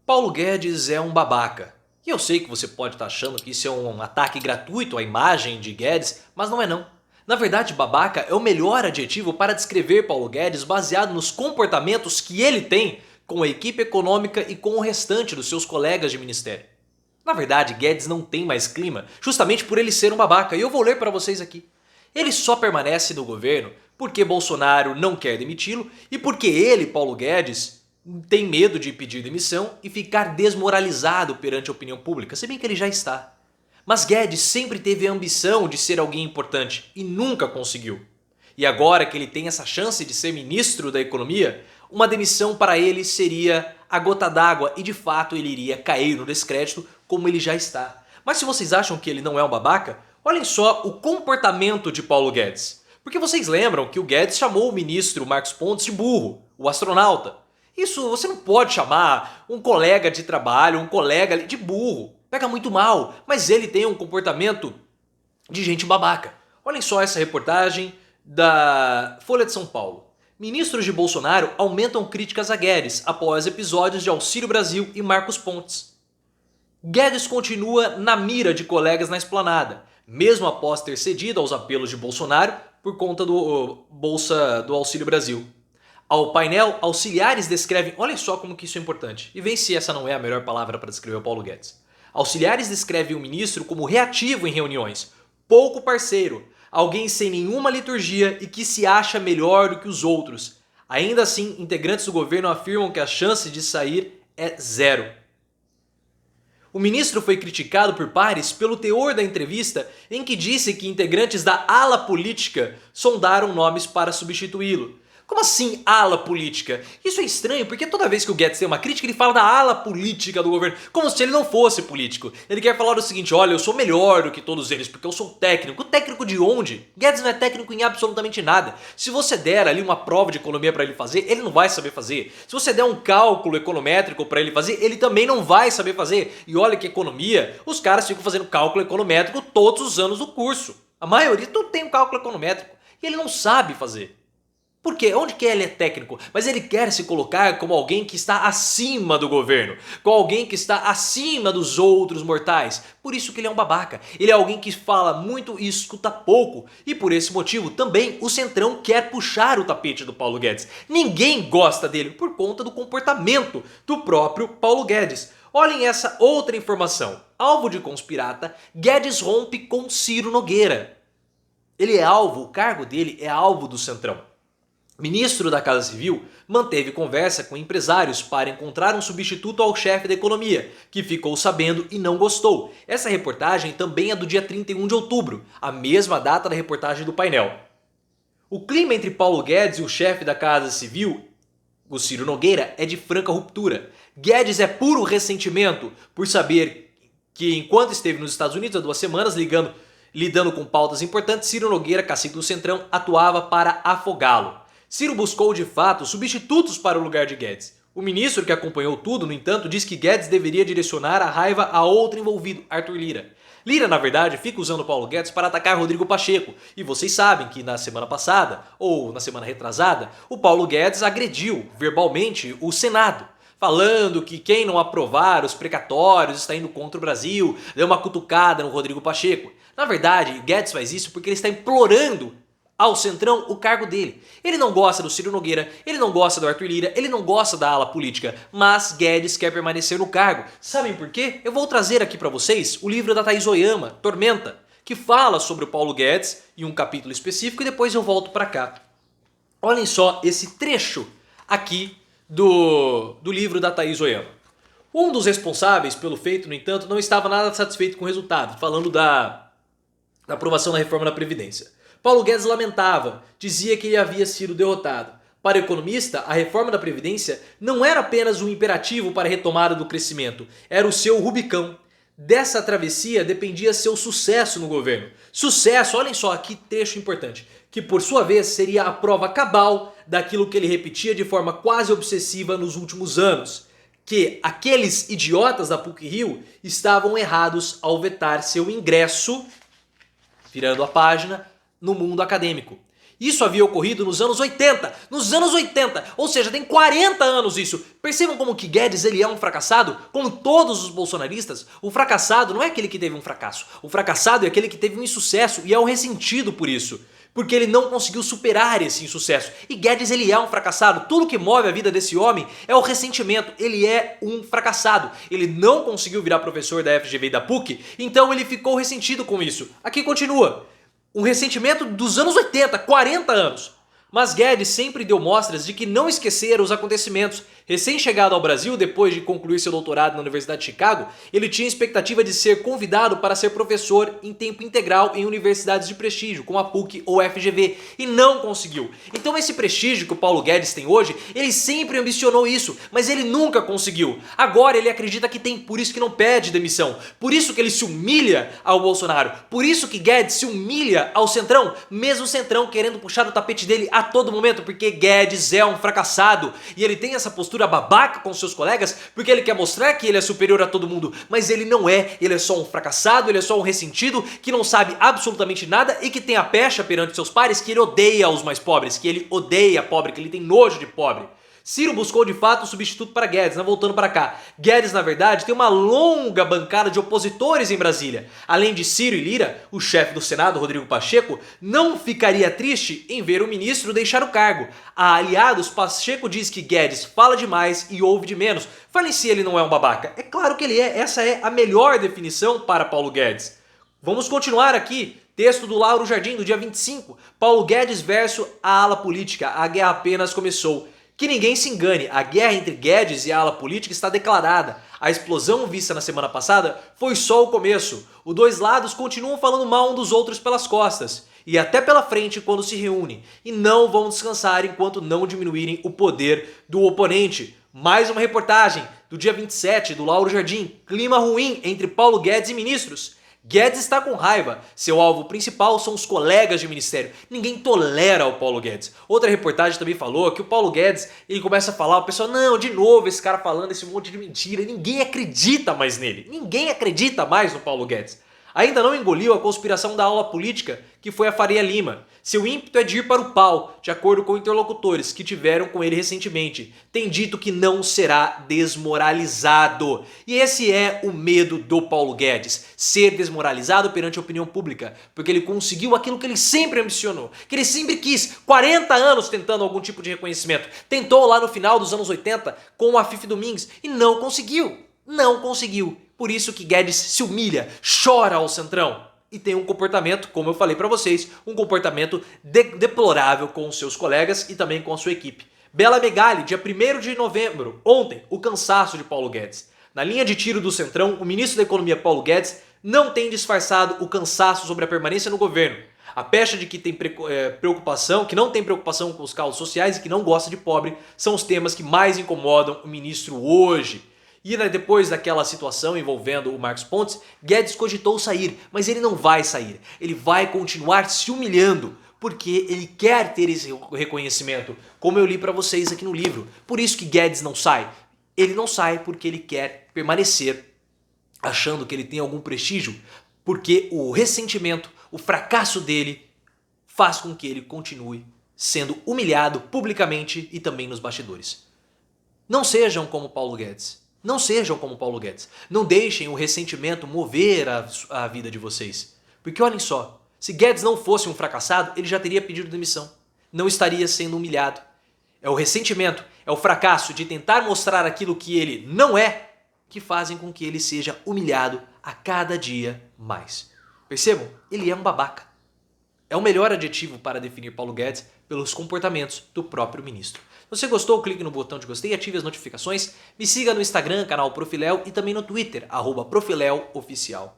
Paulo Guedes é um babaca. E eu sei que você pode estar achando que isso é um ataque gratuito à imagem de Guedes, mas não é não. Na verdade, babaca é o melhor adjetivo para descrever Paulo Guedes baseado nos comportamentos que ele tem com a equipe econômica e com o restante dos seus colegas de ministério. Na verdade, Guedes não tem mais clima, justamente por ele ser um babaca, e eu vou ler para vocês aqui. Ele só permanece no governo porque Bolsonaro não quer demiti-lo e porque ele, Paulo Guedes, tem medo de pedir demissão e ficar desmoralizado perante a opinião pública, se bem que ele já está. Mas Guedes sempre teve a ambição de ser alguém importante e nunca conseguiu. E agora que ele tem essa chance de ser ministro da economia, uma demissão para ele seria a gota d'água e de fato ele iria cair no descrédito como ele já está. Mas se vocês acham que ele não é um babaca, olhem só o comportamento de Paulo Guedes. Porque vocês lembram que o Guedes chamou o ministro Marcos Pontes de burro, o astronauta. Isso você não pode chamar um colega de trabalho, um colega de burro. Pega muito mal, mas ele tem um comportamento de gente babaca. Olhem só essa reportagem da Folha de São Paulo. Ministros de Bolsonaro aumentam críticas a Guedes após episódios de Auxílio Brasil e Marcos Pontes. Guedes continua na mira de colegas na esplanada, mesmo após ter cedido aos apelos de Bolsonaro por conta do Bolsa do Auxílio Brasil. Ao painel, auxiliares descrevem... Olha só como que isso é importante. E vê se essa não é a melhor palavra para descrever o Paulo Guedes. Auxiliares descrevem o ministro como reativo em reuniões, pouco parceiro, alguém sem nenhuma liturgia e que se acha melhor do que os outros. Ainda assim, integrantes do governo afirmam que a chance de sair é zero. O ministro foi criticado por pares pelo teor da entrevista em que disse que integrantes da ala política sondaram nomes para substituí-lo. Como assim ala política? Isso é estranho porque toda vez que o Guedes tem uma crítica ele fala da ala política do governo, como se ele não fosse político. Ele quer falar o seguinte, olha, eu sou melhor do que todos eles porque eu sou técnico. Técnico de onde? Guedes não é técnico em absolutamente nada. Se você der ali uma prova de economia para ele fazer, ele não vai saber fazer. Se você der um cálculo econométrico para ele fazer, ele também não vai saber fazer. E olha que economia, os caras ficam fazendo cálculo econométrico todos os anos do curso. A maioria tudo tem um cálculo econométrico e ele não sabe fazer. Por quê? Onde que ele é técnico? Mas ele quer se colocar como alguém que está acima do governo, como alguém que está acima dos outros mortais. Por isso que ele é um babaca. Ele é alguém que fala muito e escuta pouco. E por esse motivo também o Centrão quer puxar o tapete do Paulo Guedes. Ninguém gosta dele por conta do comportamento do próprio Paulo Guedes. Olhem essa outra informação. Alvo de conspirata, Guedes rompe com Ciro Nogueira. Ele é alvo, o cargo dele é alvo do Centrão. Ministro da Casa Civil manteve conversa com empresários para encontrar um substituto ao chefe da economia, que ficou sabendo e não gostou. Essa reportagem também é do dia 31 de outubro, a mesma data da reportagem do painel. O clima entre Paulo Guedes e o chefe da Casa Civil, o Ciro Nogueira, é de franca ruptura. Guedes é puro ressentimento por saber que enquanto esteve nos Estados Unidos há 2 semanas lidando com pautas importantes, Ciro Nogueira, cacique do Centrão, atuava para afogá-lo. Ciro buscou de fato substitutos para o lugar de Guedes. O ministro que acompanhou tudo, no entanto, diz que Guedes deveria direcionar a raiva a outro envolvido, Arthur Lira. Lira, na verdade, fica usando Paulo Guedes para atacar Rodrigo Pacheco. E vocês sabem que na semana passada, ou na semana retrasada, o Paulo Guedes agrediu verbalmente o Senado, falando que quem não aprovar os precatórios está indo contra o Brasil, deu uma cutucada no Rodrigo Pacheco. Na verdade, Guedes faz isso porque ele está implorando ao Centrão o cargo dele. Ele não gosta do Ciro Nogueira, ele não gosta do Arthur Lira, ele não gosta da ala política, mas Guedes quer permanecer no cargo. Sabem por quê? Eu vou trazer aqui para vocês o livro da Thaís Oyama, Tormenta, que fala sobre o Paulo Guedes em um capítulo específico e depois eu volto para cá. Olhem só esse trecho aqui do livro da Thaís Oyama. Um dos responsáveis pelo feito, no entanto, não estava nada satisfeito com o resultado, falando da aprovação da reforma da Previdência. Paulo Guedes lamentava, dizia que ele havia sido derrotado. Para o economista, a reforma da Previdência não era apenas um imperativo para a retomada do crescimento, era o seu Rubicão. Dessa travessia dependia seu sucesso no governo. Sucesso, olhem só que trecho importante, que por sua vez seria a prova cabal daquilo que ele repetia de forma quase obsessiva nos últimos anos, que aqueles idiotas da PUC-Rio estavam errados ao vetar seu ingresso, virando a página, no mundo acadêmico. Isso havia ocorrido nos anos 80, ou seja, tem 40 anos isso. Percebam como que Guedes ele é um fracassado? Como todos os bolsonaristas, o fracassado não é aquele que teve um fracasso. O fracassado é aquele que teve um insucesso e é um ressentido por isso. Porque ele não conseguiu superar esse insucesso. E Guedes ele é um fracassado. Tudo que move a vida desse homem é o ressentimento. Ele é um fracassado. Ele não conseguiu virar professor da FGV e da PUC, então ele ficou ressentido com isso. Aqui continua. Um ressentimento dos anos 80, 40 anos. Mas Guedes sempre deu mostras de que não esquecera os acontecimentos. Recém-chegado ao Brasil, depois de concluir seu doutorado na Universidade de Chicago, ele tinha expectativa de ser convidado para ser professor em tempo integral em universidades de prestígio, como a PUC ou a FGV, e não conseguiu. Então esse prestígio que o Paulo Guedes tem hoje, ele sempre ambicionou isso, mas ele nunca conseguiu. Agora ele acredita que tem, por isso que não pede demissão, por isso que ele se humilha ao Bolsonaro, por isso que Guedes se humilha ao Centrão, mesmo o Centrão querendo puxar o tapete dele a todo momento, porque Guedes é um fracassado e ele tem essa postura babaca com seus colegas porque ele quer mostrar que ele é superior a todo mundo, mas ele não é, ele é só um fracassado, ele é só um ressentido que não sabe absolutamente nada e que tem a pecha perante seus pares que ele odeia os mais pobres, que ele odeia pobre, que ele tem nojo de pobre. Ciro buscou de fato um substituto para Guedes, voltando para cá. Guedes, na verdade, tem uma longa bancada de opositores em Brasília. Além de Ciro e Lira, o chefe do Senado, Rodrigo Pacheco, não ficaria triste em ver o ministro deixar o cargo. A aliados, Pacheco diz que Guedes fala demais e ouve de menos. Fala em si, ele não é um babaca. É claro que ele é, essa é a melhor definição para Paulo Guedes. Vamos continuar aqui. Texto do Lauro Jardim, do dia 25. Paulo Guedes versus a ala política. A guerra apenas começou. Que ninguém se engane, a guerra entre Guedes e a ala política está declarada. A explosão vista na semana passada foi só o começo. Os dois lados continuam falando mal um dos outros pelas costas e até pela frente quando se reúnem. E não vão descansar enquanto não diminuírem o poder do oponente. Mais uma reportagem do dia 27 do Lauro Jardim. Clima ruim entre Paulo Guedes e ministros. Guedes está com raiva. Seu alvo principal são os colegas de ministério. Ninguém tolera o Paulo Guedes. Outra reportagem também falou que o Paulo Guedes, ele começa a falar, o pessoal, não, de novo esse cara falando esse monte de mentira. Ninguém acredita mais nele. Ninguém acredita mais no Paulo Guedes. Ainda não engoliu a conspiração da ala política, que foi a Faria Lima. Seu ímpeto é de ir para o pau, de acordo com interlocutores que tiveram com ele recentemente. Tem dito que não será desmoralizado. E esse é o medo do Paulo Guedes, ser desmoralizado perante a opinião pública, porque ele conseguiu aquilo que ele sempre ambicionou, que ele sempre quis, 40 anos tentando algum tipo de reconhecimento. Tentou lá no final dos anos 80 com a Fifi Domingues e não conseguiu. Não conseguiu. Por isso que Guedes se humilha, chora ao Centrão e tem um comportamento, como eu falei para vocês, um comportamento deplorável com os seus colegas e também com a sua equipe. Bela Megali, dia 1º de novembro, ontem, o cansaço de Paulo Guedes. Na linha de tiro do Centrão, o ministro da Economia Paulo Guedes não tem disfarçado o cansaço sobre a permanência no governo. A pecha de que tem preocupação, que não tem preocupação com os causos sociais e que não gosta de pobre, são os temas que mais incomodam o ministro hoje. E depois daquela situação envolvendo o Marcos Pontes, Guedes cogitou sair, mas ele não vai sair. Ele vai continuar se humilhando, porque ele quer ter esse reconhecimento, como eu li para vocês aqui no livro. Por isso que Guedes não sai. Ele não sai porque ele quer permanecer achando que ele tem algum prestígio, porque o ressentimento, o fracasso dele faz com que ele continue sendo humilhado publicamente e também nos bastidores. Não sejam como Paulo Guedes. Não sejam como Paulo Guedes. Não deixem o ressentimento mover a vida de vocês. Porque olhem só, se Guedes não fosse um fracassado, ele já teria pedido demissão. Não estaria sendo humilhado. É o ressentimento, é o fracasso de tentar mostrar aquilo que ele não é, que fazem com que ele seja humilhado a cada dia mais. Percebam? Ele é um babaca. É o melhor adjetivo para definir Paulo Guedes pelos comportamentos do próprio ministro. Se você gostou, clique no botão de gostei, ative as notificações, me siga no Instagram, canal Profiléu e também no Twitter, @ProfiléuOficial.